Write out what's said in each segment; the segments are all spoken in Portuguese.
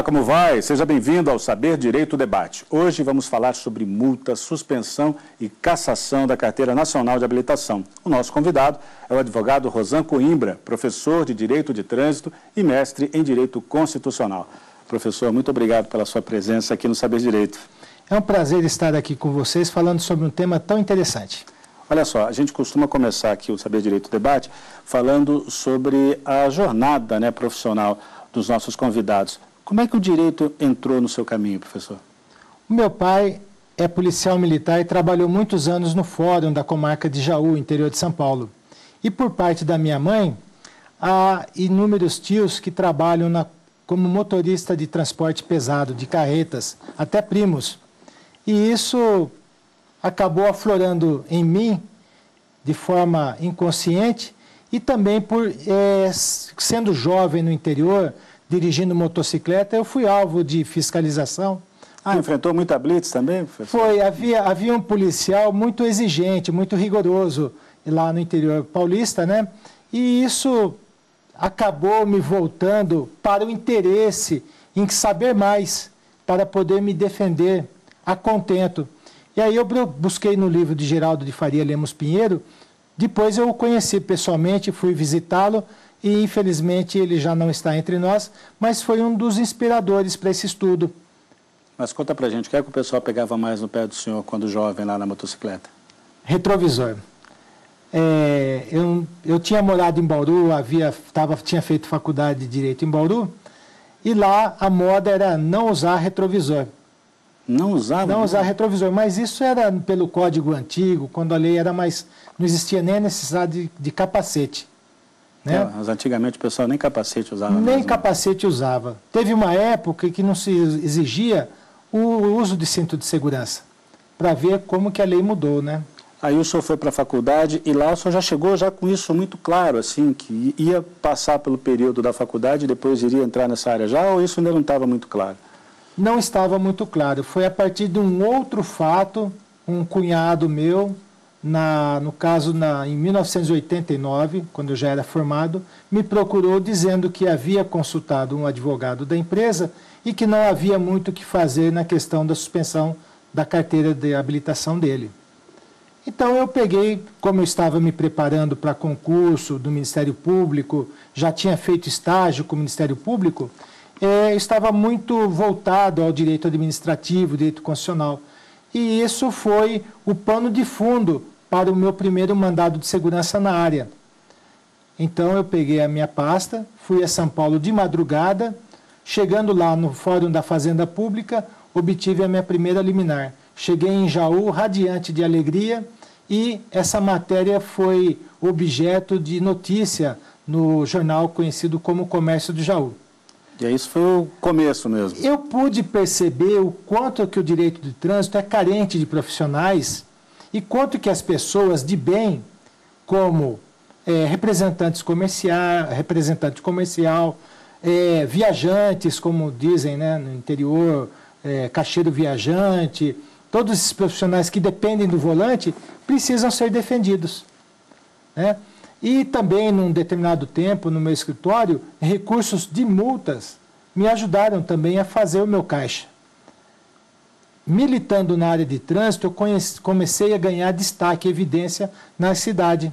como vai? Seja bem-vindo ao Saber Direito Debate. Hoje vamos falar sobre multa, suspensão e cassação da Carteira Nacional de Habilitação. O nosso convidado é o advogado Rosan Coimbra, professor de Direito de Trânsito e mestre em Direito Constitucional. Professor, muito obrigado pela sua presença aqui no Saber Direito. É um prazer estar aqui com vocês falando sobre um tema tão interessante. Olha só, a gente costuma começar aqui o Saber Direito Debate falando sobre a jornada profissional dos nossos convidados. Como é que o direito entrou no seu caminho, professor? O meu pai é policial militar e trabalhou muitos anos no Fórum da comarca de Jaú, interior de São Paulo. E por parte da minha mãe, há inúmeros tios que trabalham como motorista de transporte pesado, de carretas, até primos. E isso acabou aflorando em mim de forma inconsciente e também por sendo jovem no interior, dirigindo motocicleta, eu fui alvo de fiscalização. Enfrentou muita blitz também, professor? Foi, havia um policial muito exigente, muito rigoroso lá no interior paulista, né? E isso acabou me voltando para o interesse em saber mais, para poder me defender a contento. E aí eu busquei no livro de Geraldo de Faria Lemos Pinheiro, depois eu o conheci pessoalmente, fui visitá-lo, e infelizmente ele já não está entre nós, mas foi um dos inspiradores para esse estudo. Mas conta pra gente, o que é que o pessoal pegava mais no pé do senhor quando jovem lá na motocicleta? Retrovisor. Eu tinha morado em Bauru, tinha feito faculdade de Direito em Bauru, e lá a moda era não usar retrovisor. Não usava? Não usar retrovisor, mas isso era pelo código antigo, quando a lei era mais... não existia nem a necessidade de capacete. Né? Mas antigamente o pessoal nem capacete usava. Nem mesmo. capacete usava. Teve uma época que não se exigia o uso de cinto de segurança, para ver como que a lei mudou, né? Aí o senhor foi para a faculdade e lá o senhor já chegou com isso muito claro, assim, que ia passar pelo período da faculdade e depois iria entrar nessa área já, ou isso ainda não estava muito claro? Não estava muito claro. Foi a partir de um outro fato, um cunhado meu, no caso em 1989, quando eu já era formado, me procurou dizendo que havia consultado um advogado da empresa e que não havia muito o que fazer na questão da suspensão da carteira de habilitação dele. Então eu peguei, como eu estava me preparando para concurso do Ministério Público, já tinha feito estágio com o Ministério Público, estava muito voltado ao direito administrativo, direito constitucional. E isso foi o pano de fundo para o meu primeiro mandado de segurança na área. Então eu peguei a minha pasta, fui a São Paulo de madrugada, chegando lá no Fórum da Fazenda Pública, obtive a minha primeira liminar. Cheguei em Jaú, radiante de alegria, e essa matéria foi objeto de notícia no jornal conhecido como Comércio de Jaú. E aí isso foi o começo mesmo? Eu pude perceber o quanto que o direito de trânsito é carente de profissionais e quanto que as pessoas de bem, como representante comercial, viajantes, como dizem, né, no interior, caixeiro viajante, todos esses profissionais que dependem do volante precisam ser defendidos, né? E também, num determinado tempo, no meu escritório, recursos de multas me ajudaram também a fazer o meu caixa. Militando na área de trânsito, eu comecei a ganhar destaque e evidência na cidade.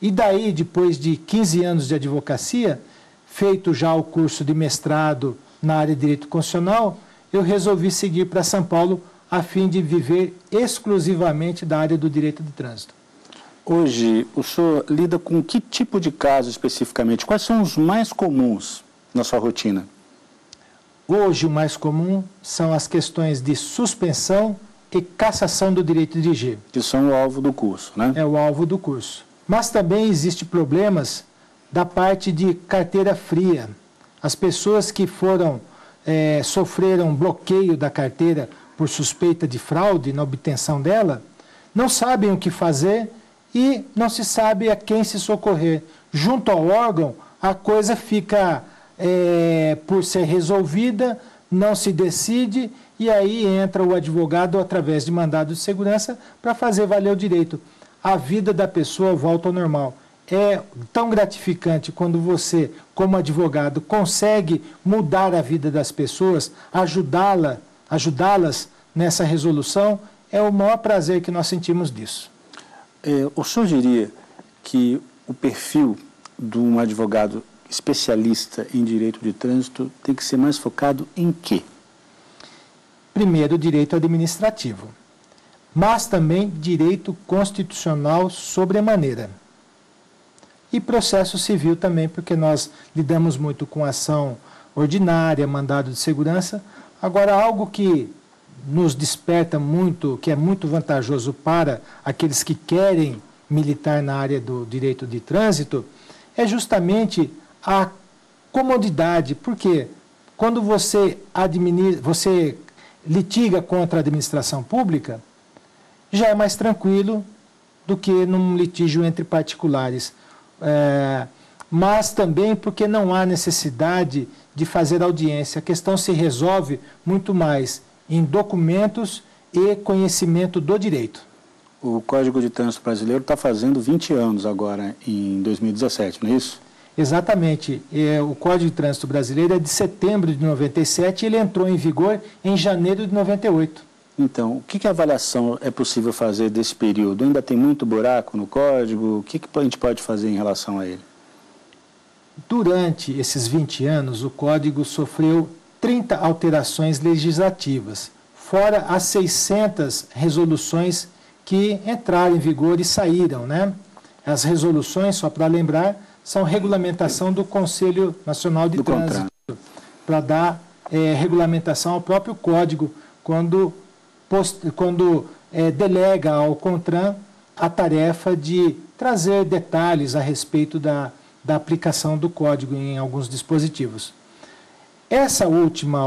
E daí, depois de 15 anos de advocacia, feito já o curso de mestrado na área de Direito Constitucional, eu resolvi seguir para São Paulo a fim de viver exclusivamente da área do direito de trânsito. Hoje, o senhor lida com que tipo de caso especificamente? Quais são os mais comuns na sua rotina? Hoje, o mais comum são as questões de suspensão e cassação do direito de dirigir. Que são o alvo do curso, né? É o alvo do curso. Mas também existem problemas da parte de carteira fria. As pessoas que sofreram bloqueio da carteira por suspeita de fraude na obtenção dela, não sabem o que fazer e não se sabe a quem se socorrer. Junto ao órgão, a coisa fica por ser resolvida, não se decide, e aí entra o advogado através de mandado de segurança para fazer valer o direito. A vida da pessoa volta ao normal. é tão gratificante quando você, como advogado, consegue mudar a vida das pessoas, ajudá-las nessa resolução, é o maior prazer que nós sentimos disso. O senhor diria que o perfil de um advogado especialista em direito de trânsito tem que ser mais focado em quê? Primeiro, direito administrativo, mas também direito constitucional sobremaneira. E processo civil também, porque nós lidamos muito com ação ordinária, mandado de segurança. Agora, algo que nos desperta muito, que é muito vantajoso para aqueles que querem militar na área do direito de trânsito, é justamente a comodidade. Porque quando você litiga contra a administração pública, já é mais tranquilo do que num litígio entre particulares. Mas também porque não há necessidade de fazer audiência. A questão se resolve muito mais em documentos e conhecimento do direito. O Código de Trânsito Brasileiro está fazendo 20 anos agora, em 2017, não é isso? Exatamente. O Código de Trânsito Brasileiro é de setembro de 97 e ele entrou em vigor em janeiro de 98. Então, o que a avaliação é possível fazer desse período? Ainda tem muito buraco no código? O que a gente pode fazer em relação a ele? Durante esses 20 anos, o Código sofreu 30 alterações legislativas, fora as 600 resoluções que entraram em vigor e saíram, né? As resoluções, só para lembrar, são regulamentação do Conselho Nacional de Trânsito, para dar regulamentação ao próprio Código, quando delega ao CONTRAN a tarefa de trazer detalhes a respeito da aplicação do Código em alguns dispositivos. Essa última,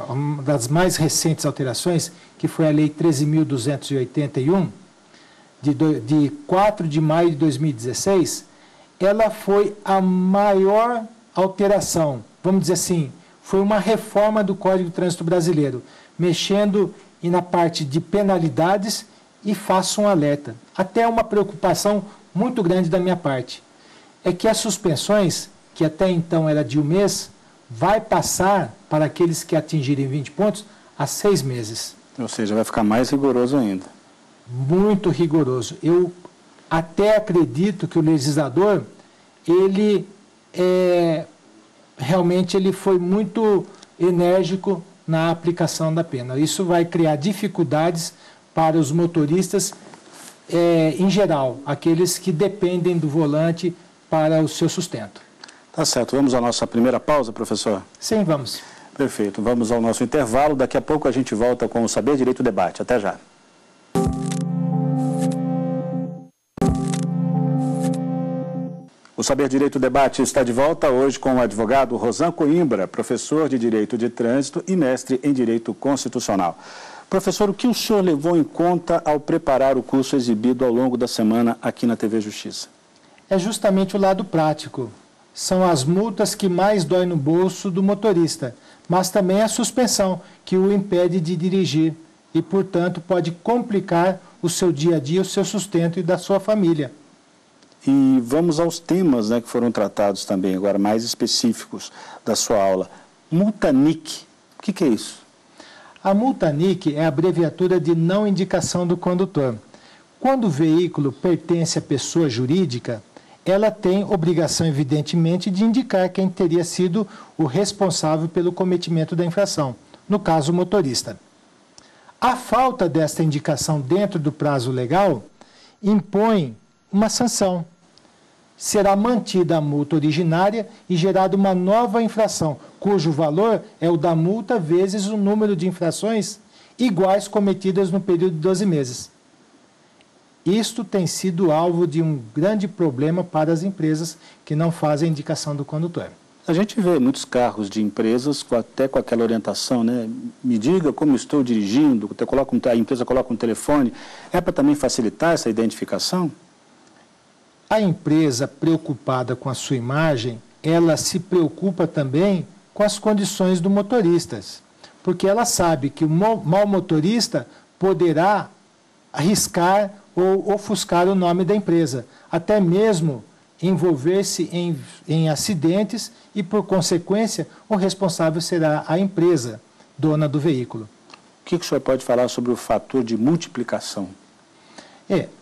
uma das mais recentes alterações, que foi a Lei 13.281, de 4 de maio de 2016, ela foi a maior alteração, vamos dizer assim, foi uma reforma do Código de Trânsito Brasileiro, mexendo na parte de penalidades, e faço um alerta, até uma preocupação muito grande da minha parte, é que as suspensões, que até então era de 1 mês, vai passar para aqueles que atingirem 20 pontos a 6 meses. Ou seja, vai ficar mais rigoroso ainda. Muito rigoroso. Eu até acredito que o legislador, realmente ele foi muito enérgico na aplicação da pena. Isso vai criar dificuldades para os motoristas em geral, aqueles que dependem do volante para o seu sustento. Tá certo. Vamos à nossa primeira pausa, professor? Sim, vamos. Perfeito. Vamos ao nosso intervalo. Daqui a pouco a gente volta com o Saber Direito Debate. Até já. O Saber Direito Debate está de volta hoje com o advogado Rosan Coimbra, professor de Direito de Trânsito e mestre em Direito Constitucional. Professor, o que o senhor levou em conta ao preparar o curso exibido ao longo da semana aqui na TV Justiça? É justamente o lado prático. São as multas que mais dói no bolso do motorista, mas também a suspensão, que o impede de dirigir e, portanto, pode complicar o seu dia a dia, o seu sustento e da sua família. E vamos aos temas, né, que foram tratados também, agora mais específicos da sua aula. Multa NIC, o que é isso? A multa NIC é a abreviatura de não indicação do condutor. Quando o veículo pertence à pessoa jurídica, ela tem obrigação, evidentemente, de indicar quem teria sido o responsável pelo cometimento da infração, no caso, o motorista. A falta desta indicação dentro do prazo legal impõe uma sanção. Será mantida a multa originária e gerada uma nova infração, cujo valor é o da multa vezes o número de infrações iguais cometidas no período de 12 meses. Isto tem sido alvo de um grande problema para as empresas que não fazem a indicação do condutor. A gente vê muitos carros de empresas até com aquela orientação, né? Me diga como estou dirigindo, a empresa coloca um telefone. É para também facilitar essa identificação? A empresa, preocupada com a sua imagem, ela se preocupa também com as condições do motorista, porque ela sabe que o mau motorista poderá arriscar ou ofuscar o nome da empresa, até mesmo envolver-se em acidentes e, por consequência, o responsável será a empresa dona do veículo. O que o senhor pode falar sobre o fator de multiplicação?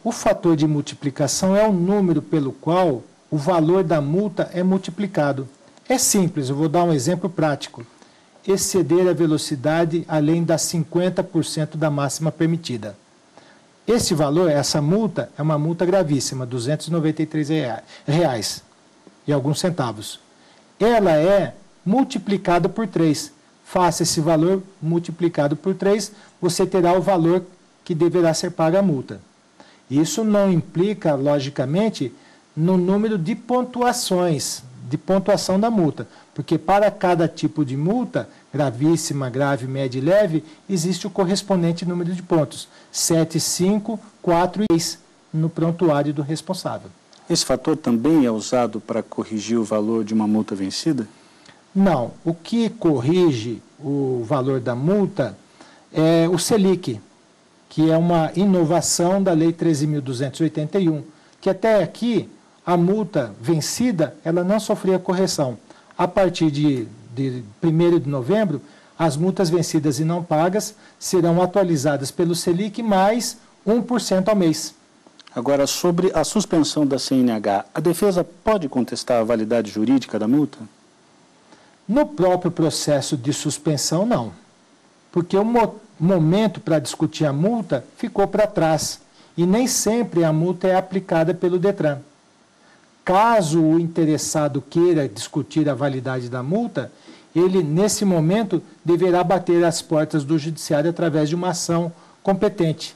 O fator de multiplicação é o número pelo qual o valor da multa é multiplicado. É simples, eu vou dar um exemplo prático. Exceder a velocidade além das 50% da máxima permitida. Esse valor, essa multa, é uma multa gravíssima, R$ 293 e alguns centavos. Ela é multiplicada por 3. Faça esse valor multiplicado por 3, você terá o valor que deverá ser paga a multa. Isso não implica, logicamente, no número de pontuações, de pontuação da multa, porque para cada tipo de multa, gravíssima, grave, média e leve, existe o correspondente número de pontos, 7, 5, 4 e 6, no prontuário do responsável. Esse fator também é usado para corrigir o valor de uma multa vencida? Não, o que corrige o valor da multa é o Selic, que é uma inovação da Lei 13.281, que até aqui a multa vencida ela não sofria correção. A partir de 1º de novembro, as multas vencidas e não pagas serão atualizadas pelo Selic mais 1% ao mês. Agora, sobre a suspensão da CNH, a defesa pode contestar a validade jurídica da multa? No próprio processo de suspensão, não. Porque o momento para discutir a multa ficou para trás. E nem sempre a multa é aplicada pelo DETRAN. Caso o interessado queira discutir a validade da multa, ele, nesse momento, deverá bater às portas do judiciário através de uma ação competente.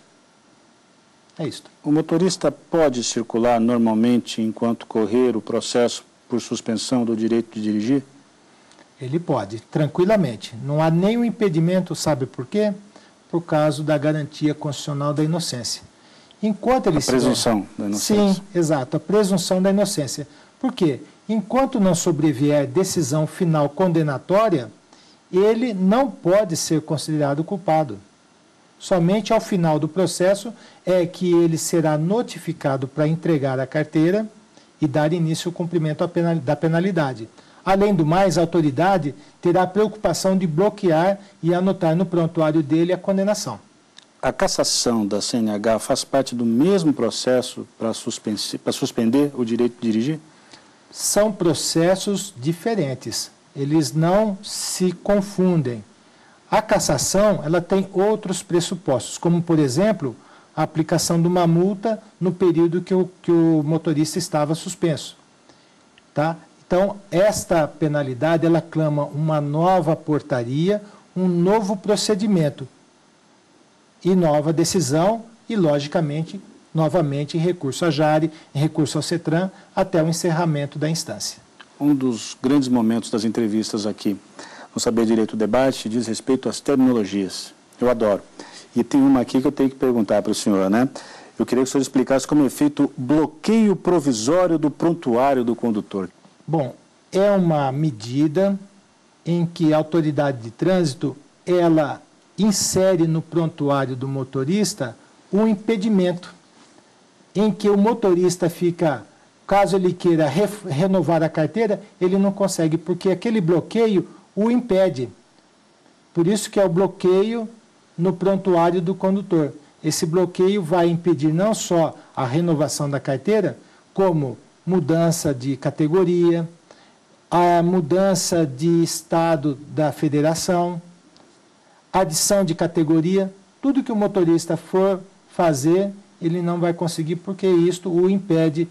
É isto. O motorista pode circular normalmente enquanto correr o processo por suspensão do direito de dirigir? Ele pode, tranquilamente. Não há nenhum impedimento, sabe por quê? Por causa da garantia constitucional da inocência. Enquanto ele a presunção da inocência. Sim, exato, a presunção da inocência. Por quê? Enquanto não sobrevier decisão final condenatória, ele não pode ser considerado culpado. Somente ao final do processo é que ele será notificado para entregar a carteira e dar início ao cumprimento da penalidade. Além do mais, a autoridade terá a preocupação de bloquear e anotar no prontuário dele a condenação. A cassação da CNH faz parte do mesmo processo para suspender o direito de dirigir? São processos diferentes. Eles não se confundem. A cassação ela tem outros pressupostos, como, por exemplo, a aplicação de uma multa no período que o motorista estava suspenso. Tá? Então, esta penalidade, ela clama uma nova portaria, um novo procedimento e nova decisão e, logicamente, novamente recurso à JARE, recurso ao CETRAN, até o encerramento da instância. Um dos grandes momentos das entrevistas aqui no Saber Direito Debate diz respeito às terminologias. Eu adoro. E tem uma aqui que eu tenho que perguntar para o senhor, né? Eu queria que o senhor explicasse como é feito o bloqueio provisório do prontuário do condutor. Bom, é uma medida em que a autoridade de trânsito, ela insere no prontuário do motorista um impedimento, em que o motorista fica, caso ele queira renovar a carteira, ele não consegue, porque aquele bloqueio o impede. Por isso que é o bloqueio no prontuário do condutor. Esse bloqueio vai impedir não só a renovação da carteira, como mudança de categoria, a mudança de estado da federação, adição de categoria, tudo que o motorista for fazer, ele não vai conseguir, porque isto o impede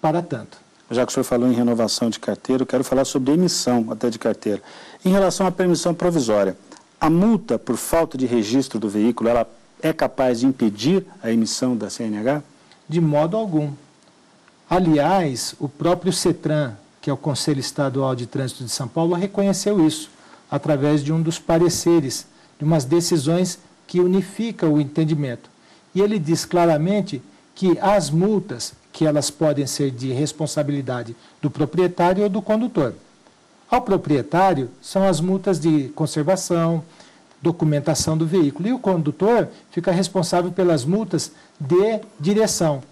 para tanto. Já que o senhor falou em renovação de carteira, eu quero falar sobre emissão até de carteira. Em relação à permissão provisória, a multa por falta de registro do veículo, ela é capaz de impedir a emissão da CNH? De modo algum. Aliás, o próprio CETRAN, que é o Conselho Estadual de Trânsito de São Paulo, reconheceu isso, através de um dos pareceres, de umas decisões que unificam o entendimento. E ele diz claramente que as multas, que elas podem ser de responsabilidade do proprietário ou do condutor. Ao proprietário, são as multas de conservação, documentação do veículo. E o condutor fica responsável pelas multas de direção.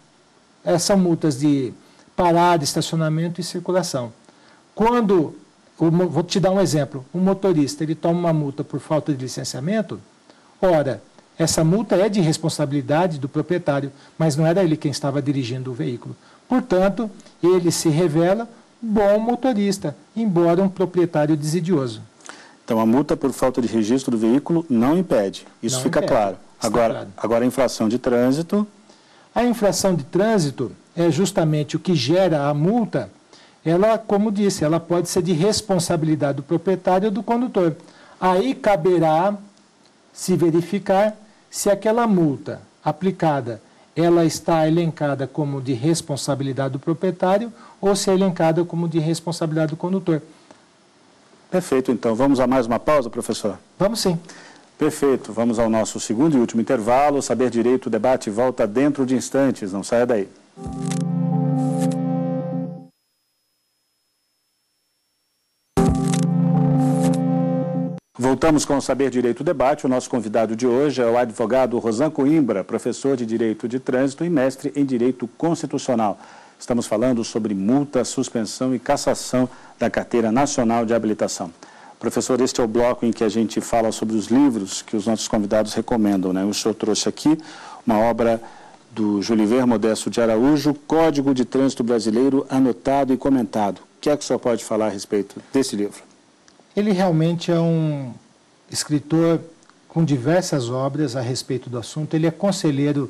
São multas de parada, estacionamento e circulação. Quando, vou te dar um exemplo, um motorista ele toma uma multa por falta de licenciamento, ora, essa multa é de responsabilidade do proprietário, mas não era ele quem estava dirigindo o veículo. Portanto, ele se revela bom motorista, embora um proprietário desidioso. Então, a multa por falta de registro do veículo não impede. Isso fica claro. Agora, a infração de trânsito... A infração de trânsito é justamente o que gera a multa. Ela, como disse, ela pode ser de responsabilidade do proprietário ou do condutor. Aí caberá se verificar se aquela multa aplicada ela está elencada como de responsabilidade do proprietário ou se é elencada como de responsabilidade do condutor. Perfeito, então. Vamos a mais uma pausa, professor? Vamos sim. Perfeito. Vamos ao nosso segundo e último intervalo. Saber Direito, o debate volta dentro de instantes. Não saia daí. Voltamos com o Saber Direito Debate. O nosso convidado de hoje é o advogado Rosan Coimbra, professor de Direito de Trânsito e mestre em Direito Constitucional. Estamos falando sobre multa, suspensão e cassação da Carteira Nacional de Habilitação. Professor, este é o bloco em que a gente fala sobre os livros que os nossos convidados recomendam, né? O senhor trouxe aqui uma obra do Juliver Modesto de Araújo, Código de Trânsito Brasileiro, anotado e comentado. O que é que o senhor pode falar a respeito desse livro? Ele realmente é um escritor com diversas obras a respeito do assunto. Ele é conselheiro,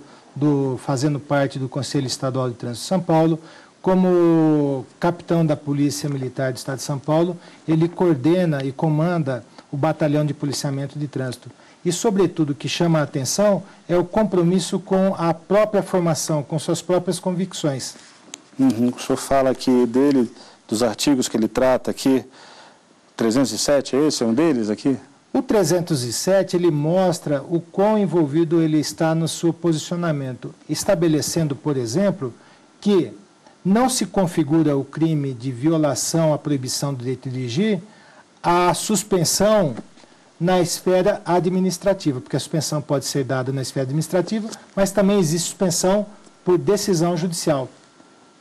fazendo parte do Conselho Estadual de Trânsito de São Paulo. Como capitão da Polícia Militar do Estado de São Paulo, ele coordena e comanda o Batalhão de Policiamento de Trânsito. E, sobretudo, o que chama a atenção é o compromisso com a própria formação, com suas próprias convicções. O senhor fala aqui dele, dos artigos que ele trata aqui. 307, esse é um deles aqui? O 307, ele mostra o quão envolvido ele está no seu posicionamento, estabelecendo, por exemplo, que não se configura o crime de violação à proibição do direito de dirigir a suspensão na esfera administrativa, porque a suspensão pode ser dada na esfera administrativa, mas também existe suspensão por decisão judicial.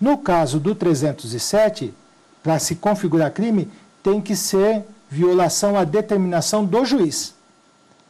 No caso do 307, para se configurar crime, tem que ser violação à determinação do juiz.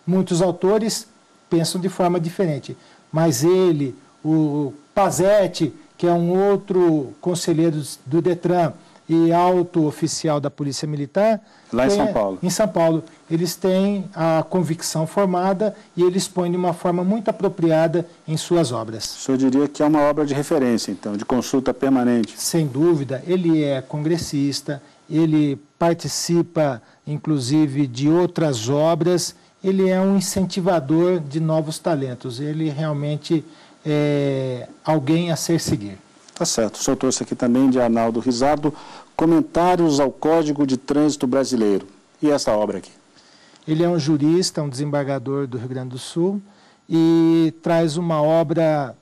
Muitos autores pensam de forma diferente, mas ele, o Pazetti, que é um outro conselheiro do Detran e alto oficial da Polícia Militar... Lá em São Paulo. Em São Paulo. Eles têm a convicção formada e eles põem de uma forma muito apropriada em suas obras. O senhor diria que é uma obra de referência, então, de consulta permanente? Sem dúvida. Ele é congressista, ele participa, inclusive, de outras obras, ele é um incentivador de novos talentos, ele realmente é alguém a ser seguir. Tá certo. O senhor trouxe aqui também de Arnaldo Rizzardo, Comentários ao Código de Trânsito Brasileiro. E essa obra aqui? Ele é um jurista, um desembargador do Rio Grande do Sul e traz uma obra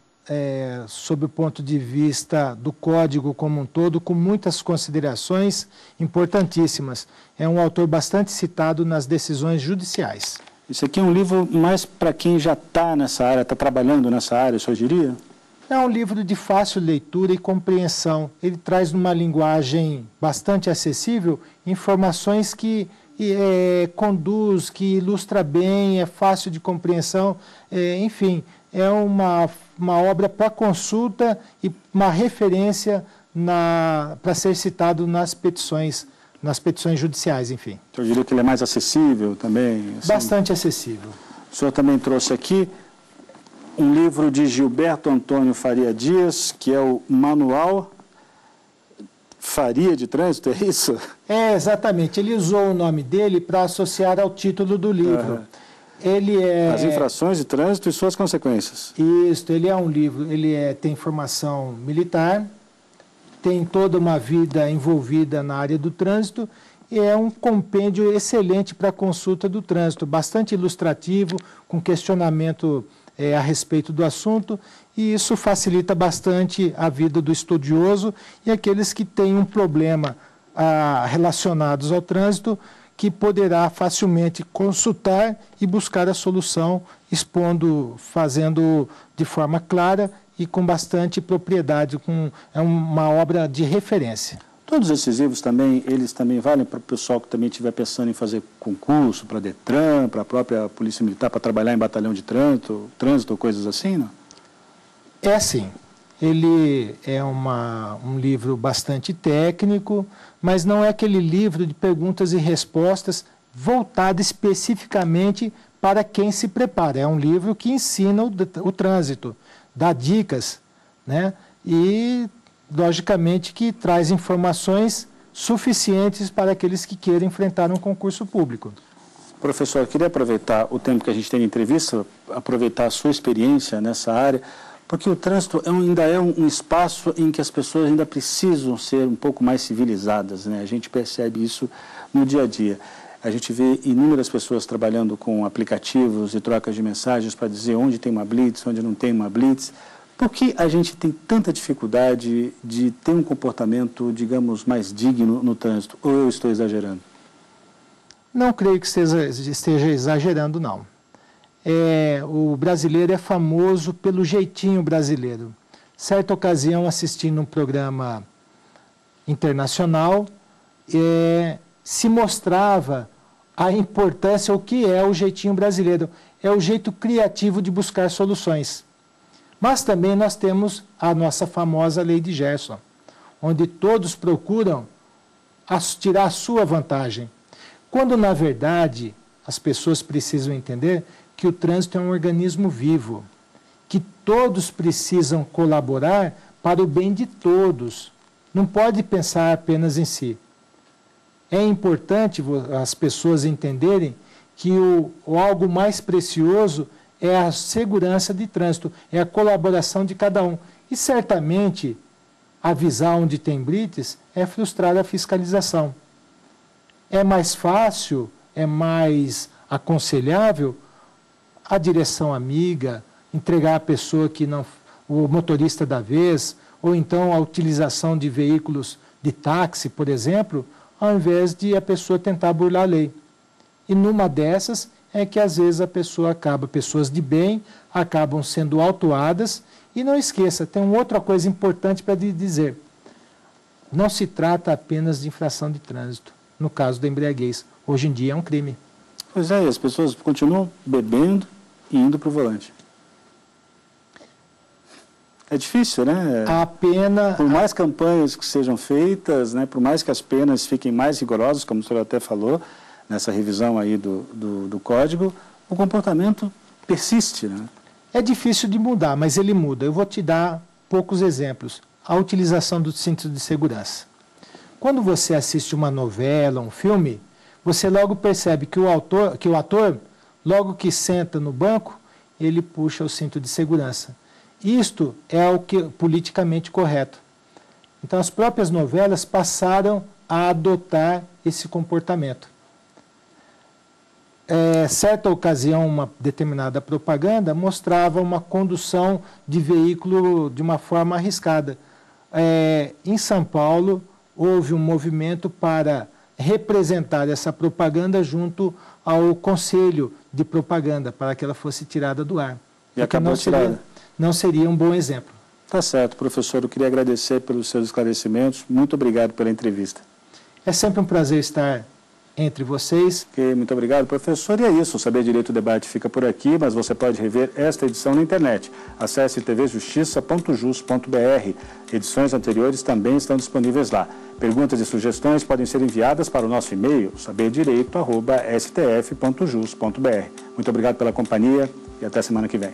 sob o ponto de vista do Código como um todo, com muitas considerações importantíssimas. É um autor bastante citado nas decisões judiciais. Isso aqui é um livro mais para quem já está nessa área, está trabalhando nessa área, o senhor diria? É um livro de fácil leitura e compreensão. Ele traz numa linguagem bastante acessível informações que conduz, que ilustra bem, é fácil de compreensão, enfim, é uma obra para consulta e uma referência para ser citado nas petições judiciais, enfim. Eu diria que ele é mais acessível também? Assim. Bastante acessível. O senhor também trouxe aqui um livro de Gilberto Antônio Faria Dias, que é o Manual Faria de Trânsito, é isso? É, exatamente. Ele usou o nome dele para associar ao título do livro. As infrações de trânsito e suas consequências. Isso, ele é um livro, tem formação militar, tem toda uma vida envolvida na área do trânsito e é um compêndio excelente para a consulta do trânsito, bastante ilustrativo, com questionamento a respeito do assunto, e isso facilita bastante a vida do estudioso e aqueles que têm um problema relacionados ao trânsito, que poderá facilmente consultar e buscar a solução, fazendo de forma clara e com bastante propriedade, é uma obra de referência. Todos esses livros também, eles também valem para o pessoal que também estiver pensando em fazer concurso para a Detran, para a própria Polícia Militar, para trabalhar em batalhão de trânsito, coisas assim, não? É sim. Ele é um livro bastante técnico, mas não é aquele livro de perguntas e respostas voltado especificamente para quem se prepara. É um livro que ensina o trânsito, dá dicas, né? E, logicamente, que traz informações suficientes para aqueles que queiram enfrentar um concurso público. Professor, eu queria aproveitar o tempo que a gente tem de entrevista, aproveitar a sua experiência nessa área, porque o trânsito ainda é um espaço em que as pessoas ainda precisam ser um pouco mais civilizadas, né? A gente percebe isso no dia a dia. A gente vê inúmeras pessoas trabalhando com aplicativos e trocas de mensagens para dizer onde tem uma blitz, onde não tem uma blitz. Por que a gente tem tanta dificuldade de ter um comportamento, digamos, mais digno no trânsito? Ou eu estou exagerando? Não creio que esteja exagerando, não. O brasileiro é famoso pelo jeitinho brasileiro. Certa ocasião, assistindo um programa internacional, se mostrava a importância, o que é o jeitinho brasileiro. É o jeito criativo de buscar soluções. Mas também nós temos a nossa famosa lei de Gerson, onde todos procuram tirar a sua vantagem. Quando, na verdade, as pessoas precisam entender que o trânsito é um organismo vivo, que todos precisam colaborar para o bem de todos. Não pode pensar apenas em si. É importante as pessoas entenderem que o algo mais precioso é a segurança de trânsito, é a colaboração de cada um. E certamente avisar onde tem blitz é frustrar a fiscalização. É mais fácil, é mais aconselhável a direção amiga, entregar a pessoa que não, o motorista da vez, ou então a utilização de veículos de táxi, por exemplo, ao invés de a pessoa tentar burlar a lei. E numa dessas é que às vezes pessoas de bem acabam sendo autuadas. E não esqueça, tem uma outra coisa importante para dizer. Não se trata apenas de infração de trânsito, no caso da embriaguez. Hoje em dia é um crime. Pois é, e as pessoas continuam bebendo e indo para o volante. É difícil, né? A pena... Por mais campanhas que sejam feitas, né, por mais que as penas fiquem mais rigorosas, como o senhor até falou, nessa revisão aí do Código, o comportamento persiste, né? É difícil de mudar, mas ele muda. Eu vou te dar poucos exemplos. A utilização do cinto de segurança. Quando você assiste uma novela, um filme, você logo percebe que o ator, logo que senta no banco, ele puxa o cinto de segurança. Isto é o que politicamente correto. Então, as próprias novelas passaram a adotar esse comportamento. Certa ocasião, uma determinada propaganda mostrava uma condução de veículo de uma forma arriscada. Em São Paulo, houve um movimento para representar essa propaganda junto ao Conselho de Propaganda, para que ela fosse tirada do ar. E acabou tirada. Não seria um bom exemplo. Tá certo, professor. Eu queria agradecer pelos seus esclarecimentos. Muito obrigado pela entrevista. É sempre um prazer estar entre vocês. Okay, muito obrigado, professor. E é isso, o Saber Direito Debate fica por aqui, mas você pode rever esta edição na internet. Acesse tvjustiça.jus.br. Edições anteriores também estão disponíveis lá. Perguntas e sugestões podem ser enviadas para o nosso e-mail, saberdireito@stf.jus.br. Muito obrigado pela companhia e até semana que vem.